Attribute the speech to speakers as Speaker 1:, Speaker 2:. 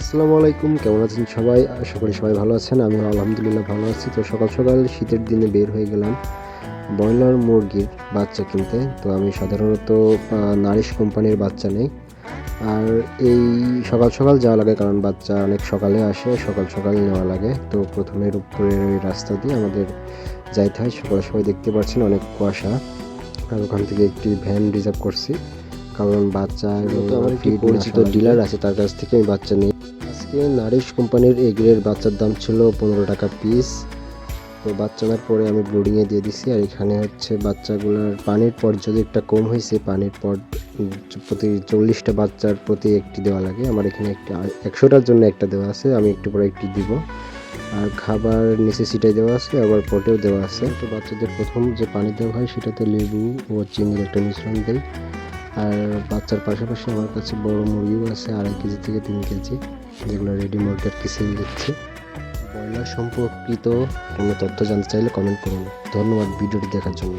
Speaker 1: আসসালামু আলাইকুম, কেমন আছেন সবাই? আশা করি সবাই ভালো আছেন। আমিও আলহামদুলিল্লাহ ভালো আছি। তো সকাল সকাল শীতের দিনে বের হয়ে গেলাম ব্রয়লার মুরগির বাচ্চা কিনতে। তো আমি সাধারণত নারিশ কোম্পানির বাচ্চা নেই। আর এই সকাল সকাল যাওয়া লাগে কারণ বাচ্চা অনেক সকালে আসে, সকাল সকাল নেওয়া লাগে। তো প্রথমে রূপপুরের ওই রাস্তা দিয়ে আমাদের যাইতে হয়। সকাল সবাই দেখতে পাচ্ছেন অনেক কুয়াশা, আর ওখান থেকে একটি ভ্যান রিজার্ভ করছি কারণ বাচ্চা আমার একটি পরিচিত ডিলার আছে, তার কাছ থেকে আমি বাচ্চা নিই। আজকে নারিশ কোম্পানির এগের বাচ্চার দাম ছিল 15 টাকা পিস। তো বাচ্চা নেওয়ার পরে আমি ব্রুডিংয়ে দিয়ে দিছি। আর এখানে হচ্ছে বাচ্চাগুলোর পানির পর যদি একটা কম হয়েছে, পানির পর প্রতি 40টা বাচ্চার প্রতি একটি দেওয়া লাগে। আমার এখানে একটা 100টার জন্য একটা দেওয়া আছে, আমি একটু পরে একটি দিব। আর খাবার নিচে সিটাই দেওয়া আছে, আবার পটেও দেওয়া আছে। তো বাচ্চাদের প্রথম যে পানি দেওয়া হয় সেটাতে লেবু ও চিনির একটা মিশ্রণ দেয়। আর বাচ্চার পাশাপাশি আমার কাছে বড় মুরগিও আছে, 2.5 কেজি থেকে 3 কেজি, যেগুলো রেডি মুরগি আর কি সেল দিচ্ছে। ব্রয়লার সম্পর্কিত কোনো তথ্য জানতে চাইলে কমেন্ট করুন। ধন্যবাদ ভিডিওটি দেখার জন্য।